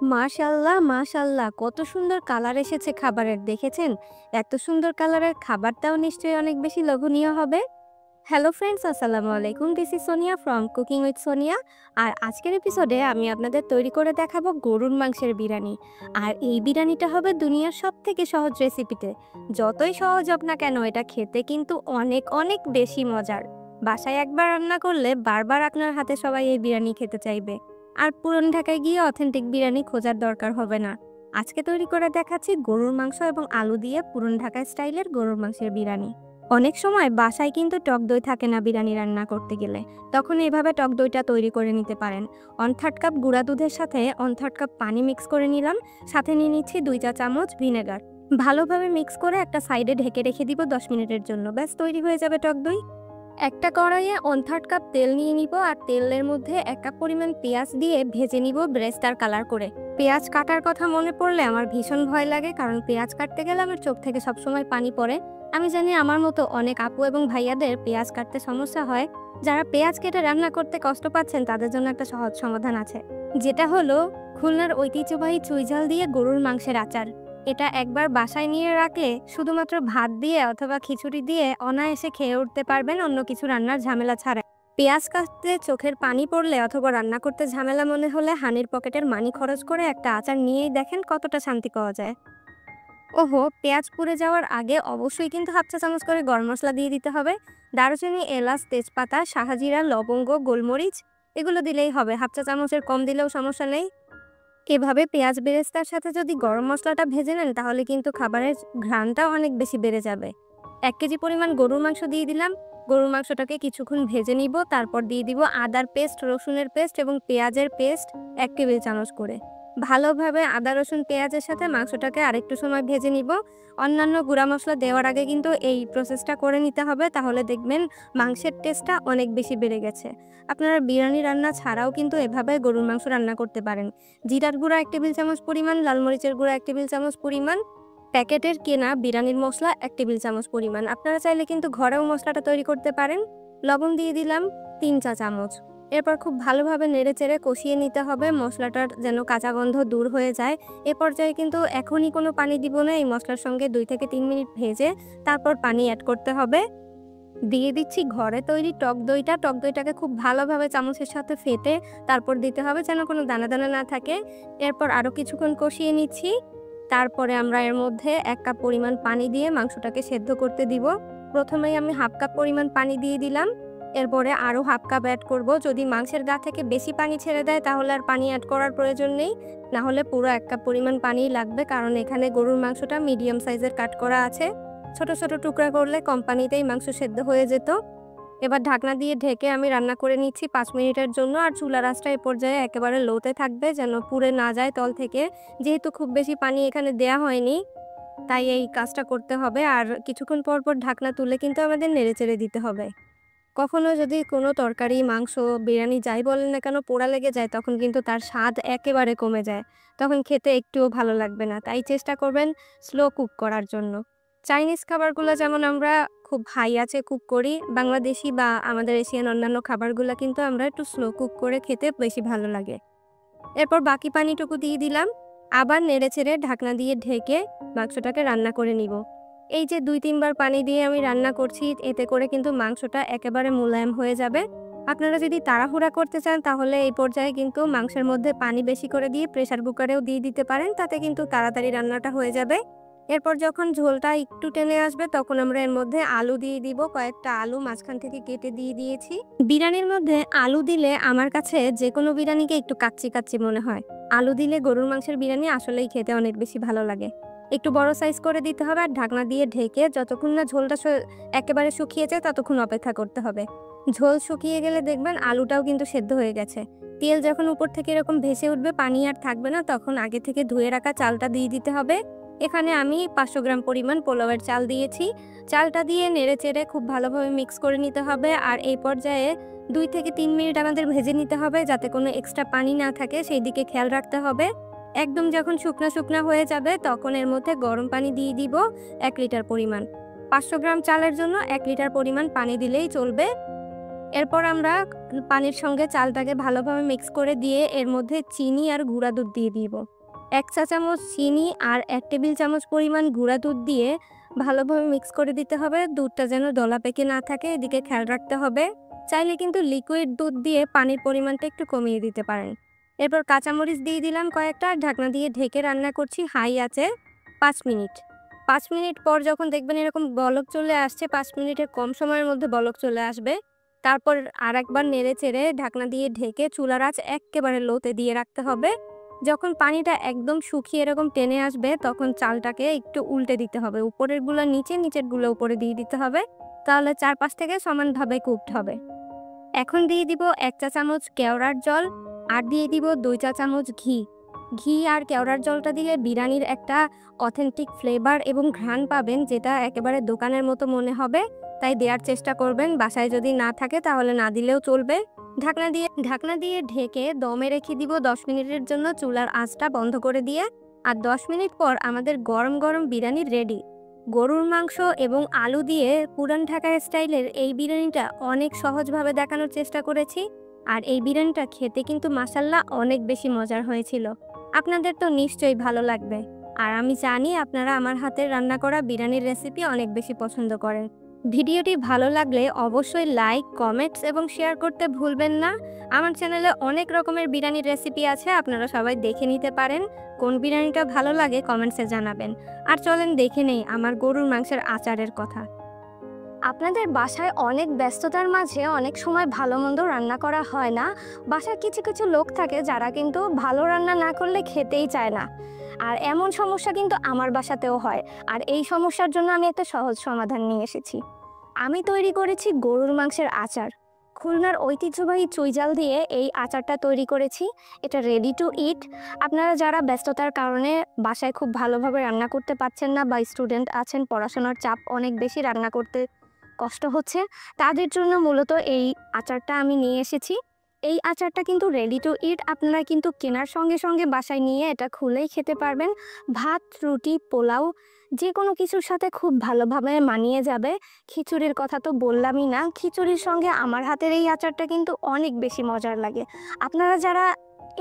মাশাআল্লাহ, মাশাআল্লাহ! কত সুন্দর কালার এসেছে খাবারের, দেখেছেন? এত সুন্দর কালারের খাবারটাও নিশ্চয়ই অনেক বেশি লোভনীয় হবে। হ্যালো ফ্রেন্ডস, আসসালামু আলাইকুম। This is Sonia from cooking with Sonia. আর আজকের এপিসোডে আমি আপনাদের তৈরি করে দেখাবো গরুর মাংসের বিরিয়ানি। আর এই বিরিয়ানিটা হবে দুনিয়ার সবথেকে সহজ রেসিপিতে। যতই সহজ হোক না কেন, এটা খেতে কিন্তু অনেক অনেক বেশি মজার। বাসায় একবার রান্না করলে বারবার আপনার হাতে সবাই এই বিরিয়ানি খেতে চাইবে। আর পুরন ঢাকায় গিয়ে অথেন্টিক বিরিয়ানি খোঁজার দরকার হবে না। আজকে তৈরি করে দেখাচ্ছি গরুর মাংস এবং আলু দিয়ে পুরন ঢাকা স্টাইলের গরুর মাংসের বিরিয়ানি। অনেক সময় বাসায় কিন্তু টক দই থাকে না বিরিয়ানি রান্না করতে গেলে, তখন এভাবে টক দইটা তৈরি করে নিতে পারেন। 1/3 কাপ গুঁড়া দুধের সাথে 1/3 কাপ পানি মিক্স করে নিলাম, সাথে নিয়ে নিচ্ছি 2 চা চামচ ভিনেগার। ভালোভাবে মিক্স করে একটা সাইডে ঢেকে রেখে দিব 10 মিনিটের জন্য। ব্যাস তৈরি হয়ে যাবে টক দই। একটা কড়াইয়ে 1/3 কাপ তেল নিয়ে নিব, আর তেলের মধ্যে 1 কাপ পরিমাণ পেঁয়াজ দিয়ে ভেজে নিব ব্রেস্তার কালার করে। পেঁয়াজ কাটার কথা মনে পড়লে আমার ভীষণ ভয় লাগে, কারণ পেঁয়াজ কাটতে গেলে আমার চোখ থেকে সবসময় পানি পড়ে। আমি জানি আমার মতো অনেক আপু এবং ভাইয়াদের পেঁয়াজ কাটতে সমস্যা হয়। যারা পেঁয়াজ কেটে রান্না করতে কষ্ট পাচ্ছেন তাদের জন্য একটা সহজ সমাধান আছে, যেটা হলো খুলনার ঐতিহ্যবাহী চুইঝাল দিয়ে গরুর মাংসের আচার। এটা একবার বাসায় নিয়ে রাখলে শুধুমাত্র ভাত দিয়ে অথবা খিচুড়ি দিয়ে অনায়াসে খেয়ে উঠতে পারবেন, অন্য কিছু রান্নার ঝামেলা ছাড়াই। পেঁয়াজ কাটতে চোখের পানি পড়লে অথবা রান্না করতে ঝামেলা মনে হলে হানির পকেটের মানি খরচ করে একটা আচার নিয়েই দেখেন কতটা শান্তি পাওয়া যায়। ওহো, পেঁয়াজ পুড়ে যাওয়ার আগে অবশ্যই কিন্তু 1/2 চা চামচ করে গরম মসলা দিয়ে দিতে হবে। দারুচিনি, এলাচ, তেজপাতা, শাহজিরা, লবঙ্গ, গোলমরিচ এগুলো দিলেই হবে। 1/2 চা চামচের কম দিলেও সমস্যা নেই। এভাবে পেঁয়াজ বেরেস্তার সাথে যদি গরম মশলাটা ভেজে নেন তাহলে কিন্তু খাবারের ঘ্রাণটাও অনেক বেশি বেড়ে যাবে। 1 কেজি পরিমাণ গরুর মাংস দিয়ে দিলাম। গরুর মাংসটাকে কিছুক্ষণ ভেজে নিব, তারপর দিয়ে দিব আদার পেস্ট, রসুনের পেস্ট এবং পেঁয়াজের পেস্ট 1 টেবিল চামচ করে। ভালোভাবে আদা, রসুন, পেঁয়াজের সাথে মাংসটাকে আরেকটু সময় ভেজে নিব। অন্যান্য গুঁড়া মশলা দেওয়ার আগে কিন্তু এই প্রসেসটা করে নিতে হবে, তাহলে দেখবেন মাংসের টেস্টটা অনেক বেশি বেড়ে গেছে। আপনারা বিরিয়ানি রান্না ছাড়াও কিন্তু এভাবে গরুর মাংস রান্না করতে পারেন। জিরার গুঁড়া 1 টেবিল চামচ পরিমাণ, লাল মরিচের গুঁড়া 1 টেবিল চামচ পরিমাণ, প্যাকেটের কেনা বিরিয়ানির মশলা 1 টেবিল চামচ পরিমাণ। আপনারা চাইলে কিন্তু ঘরেও মশলাটা তৈরি করতে পারেন। লবণ দিয়ে দিলাম 3 চা চামচ। এরপর খুব ভালোভাবে নেড়েচেড়ে কষিয়ে নিতে হবে, মশলাটার যেন কাঁচা গন্ধ দূর হয়ে যায়। এ পর্যায়ে কিন্তু এখনই কোনো পানি দিব না, এই মশলার সঙ্গে 2 থেকে 3 মিনিট ভেজে তারপর পানি অ্যাড করতে হবে। দিয়ে দিচ্ছি ঘরে তৈরি টক দইটা। টক দইটাকে খুব ভালোভাবে চামচের সাথে ফেটে তারপর দিতে হবে, যেন কোনো দানা দানা না থাকে। এরপর আরও কিছুক্ষণ কষিয়ে নিচ্ছি। তারপরে আমরা এর মধ্যে 1 কাপ পরিমাণ পানি দিয়ে মাংসটাকে সেদ্ধ করতে দিব। প্রথমেই আমি 1/2 কাপ পরিমাণ পানি দিয়ে দিলাম, এরপরে আরও 1/2 কাপ অ্যাড করব। যদি মাংসের গা থেকে বেশি পানি ছেড়ে দেয় তাহলে আর পানি অ্যাড করার প্রয়োজন নেই, না হলে পুরো 1 কাপ পরিমাণ পানিই লাগবে, কারণ এখানে গরুর মাংসটা মিডিয়াম সাইজের কাট করা আছে। ছোট ছোট টুকরা করলে কম পানিতেই মাংস সেদ্ধ হয়ে যেত। এবার ঢাকনা দিয়ে ঢেকে আমি রান্না করে নিচ্ছি 5 মিনিটের জন্য। আর চুলার আঁচটা এ পর্যায়ে একেবারে লোতে থাকবে, যেন পুড়ে না যায় তল থেকে। যেহেতু খুব বেশি পানি এখানে দেয়া হয়নি, তাই এই কাজটা করতে হবে। আর কিছুক্ষণ পর পর ঢাকনা তুলে কিন্তু আমাদের নেড়েচেড়ে দিতে হবে। কখনো যদি কোনো তরকারি, মাংস, বিরিয়ানি যাই বলেন না কেন পোড়া লেগে যায়, তখন কিন্তু তার স্বাদ একেবারে কমে যায়। তখন খেতে একটুও ভালো লাগবে না। তাই চেষ্টা করবেন স্লো কুক করার জন্য। চাইনিজ খাবারগুলো যেমন আমরা খুব হাই আঁচে কুক করি, বাংলাদেশি বা আমাদের এশিয়ান অন্যান্য খাবারগুলো কিন্তু আমরা একটু স্লো কুক করে খেতে বেশি ভালো লাগে। এরপর বাকি পানিটুকু দিয়ে দিলাম। আবার নেড়েচেড়ে ঢাকনা দিয়ে ঢেকে মাংসটাকে রান্না করে নিব। এই যে 2-3 বার পানি দিয়ে আমি রান্না করছি, এতে করে কিন্তু মাংসটা একেবারে মোলায়েম হয়ে যাবে। আপনারা যদি তাড়াহুড়া করতে চান তাহলে এই পর্যায়ে কিন্তু মাংসের মধ্যে পানি বেশি করে দিয়ে প্রেসার কুকারেও দিয়ে দিতে পারেন, তাতে কিন্তু তাড়াতাড়ি রান্নাটা হয়ে যাবে। এরপর যখন ঝোলটা একটু টেনে আসবে তখন আমরা এর মধ্যে আলু দিয়ে দিব। কয়েকটা আলু মাঝখান থেকে কেটে দিয়ে দিয়েছি। বিরিয়ানির মধ্যে আলু দিলে আমার কাছে যে কোনো বিরিয়ানিকে একটু কাচ্চি কাচ্চি মনে হয়। আলু দিলে গরুর মাংসের বিরিয়ানি আসলেই খেতে অনেক বেশি ভালো লাগে। একটু বড় সাইজ করে দিতে হবে, আর ঢাকনা দিয়ে ঢেকে যতক্ষণ না ঝোলটা একেবারে শুকিয়ে যায় ততক্ষণ অপেক্ষা করতে হবে। ঝোল শুকিয়ে গেলে দেখবেন আলুটাও কিন্তু সেদ্ধ হয়ে গেছে। তেল যখন উপর থেকে এরকম ভেসে উঠবে, পানি আর থাকবে না, তখন আগে থেকে ধুয়ে রাখা চালটা দিয়ে দিতে হবে। এখানে আমি 500 গ্রাম পরিমাণ পোলাওয়ের চাল দিয়েছি। চালটা দিয়ে নেড়েচেড়ে খুব ভালোভাবে মিক্স করে নিতে হবে। আর এই পর্যায়ে 2 থেকে 3 মিনিট আমাদের ভেজে নিতে হবে, যাতে কোনো এক্সট্রা পানি না থাকে সেই দিকে খেয়াল রাখতে হবে। একদম যখন শুকনা শুকনা হয়ে যাবে তখন এর মধ্যে গরম পানি দিয়ে দিব 1 লিটার পরিমাণ। 500 গ্রাম চালের জন্য 1 লিটার পরিমাণ পানি দিলেই চলবে। এরপর আমরা পানির সঙ্গে চালটাকে ভালোভাবে মিক্স করে দিয়ে এর মধ্যে চিনি আর গুঁড়া দুধ দিয়ে দিব। ১ চা চামচ চিনি আর ১ টেবিল চামচ পরিমাণ গুঁড়া দুধ দিয়ে ভালোভাবে মিক্স করে দিতে হবে। দুধটা যেন দলা পেকে না থাকে, এদিকে খেয়াল রাখতে হবে। চাইলে কিন্তু লিকুইড দুধ দিয়ে পানির পরিমাণটা একটু কমিয়ে দিতে পারেন। এরপর কাঁচামরিচ দিয়ে দিলাম কয়েকটা, ঢাকনা দিয়ে ঢেকে রান্না করছি হাই আঁচে ৫ মিনিট। ৫ মিনিট পর যখন দেখবেন এরকম বলক চলে আসছে, ৫ মিনিটের কম সময়ের মধ্যে বলক চলে আসবে, তারপর আরেকবার নেড়ে চেড়ে ঢাকনা দিয়ে ঢেকে চুলার আঁচ এক্কেবারে লোতে দিয়ে রাখতে হবে। যখন পানিটা একদম শুকিয়ে এরকম টেনে আসবে তখন চালটাকে একটু উল্টে দিতে হবে। উপরের গুলা নিচে, নিচের গুলো উপরে দিয়ে দিতে হবে। তাহলে ৪-৫ থেকে সমানভাবে কুকড হবে। এখন দিয়ে দিব ১ চা চামচ কেওড়ার জল আর দিয়ে দিব ২ চা চামচ ঘি। ঘি আর কেওড়ার জলটা দিলে বিরিয়ানির একটা অথেন্টিক ফ্লেভার এবং ঘ্রাণ পাবেন, যেটা একেবারে দোকানের মতো মনে হবে। তাই দেওয়ার চেষ্টা করবেন। বাসায় যদি না থাকে তাহলে না দিলেও চলবে। ঢাকনা দিয়ে ঢেকে দমে রেখে দিব ১০ মিনিটের জন্য, চুলার আঁচটা বন্ধ করে দিয়ে। আর ১০ মিনিট পর আমাদের গরম গরম বিরিয়ানি রেডি। গরুর মাংস এবং আলু দিয়ে পুরান ঢাকার স্টাইলের এই বিরিয়ানিটা অনেক সহজভাবে দেখানোর চেষ্টা করেছি। আর এই বিরিয়ানিটা খেতে কিন্তু মাশাআল্লাহ অনেক বেশি মজার হয়েছিল। আপনাদের তো নিশ্চয়ই ভালো লাগবে। আর আমি জানি আপনারা আমার হাতের রান্না করা বিরিয়ানির রেসিপি অনেক বেশি পছন্দ করেন। ভিডিওটি ভালো লাগলে অবশ্যই লাইক, কমেন্টস এবং শেয়ার করতে ভুলবেন না। আমার চ্যানেলে অনেক রকমের বিরিয়ানির রেসিপি আছে, আপনারা সবাই দেখে নিতে পারেন। কোন বিরিয়ানিটা ভালো লাগে কমেন্টসে জানাবেন। আর চলেন দেখে নেই আমার গরুর মাংসের আচারের কথা। আপনাদের বাসায় অনেক ব্যস্ততার মাঝে অনেক সময় ভালো মন্দ রান্না করা হয় না। বাসায় কিছু কিছু লোক থাকে যারা কিন্তু ভালো রান্না না করলে খেতেই চায় না। আর এমন সমস্যা কিন্তু আমার বাসাতেও হয়। আর এই সমস্যার জন্য আমি একটা সহজ সমাধান নিয়ে এসেছি। আমি তৈরি করেছি গরুর মাংসের আচার। খুলনার ঐতিহ্যবাহী চুইঝাল দিয়ে এই আচারটা তৈরি করেছি। এটা রেডি টু ইট। আপনারা যারা ব্যস্ততার কারণে বাসায় খুব ভালোভাবে রান্না করতে পারছেন না বা স্টুডেন্ট আছেন, পড়াশোনার চাপ অনেক বেশি, রান্না করতে কষ্ট হচ্ছে, তাদের জন্য মূলত এই আচারটা আমি নিয়ে এসেছি। এই আচারটা কিন্তু রেডি টু ইট। আপনারা কিন্তু কেনার সঙ্গে সঙ্গে বাসায় নিয়ে এটা খুলেই খেতে পারবেন। ভাত, রুটি, পোলাও যে কোনো কিছুর সাথে খুব ভালোভাবে মানিয়ে যাবে। খিচুড়ির কথা তো বললামই না, খিচুড়ির সঙ্গে আমার হাতের এই আচারটা কিন্তু অনেক বেশি মজার লাগে। আপনারা যারা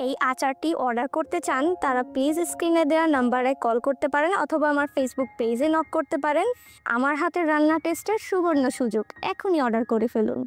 এই আচারটি অর্ডার করতে চান তারা প্লিজ স্ক্রিনে দেওয়া নাম্বারে কল করতে পারেন অথবা আমার ফেসবুক পেজে নক করতে পারেন। আমার হাতের রান্না টেস্টের সুবর্ণ সুযোগ, এখনই অর্ডার করে ফেলুন।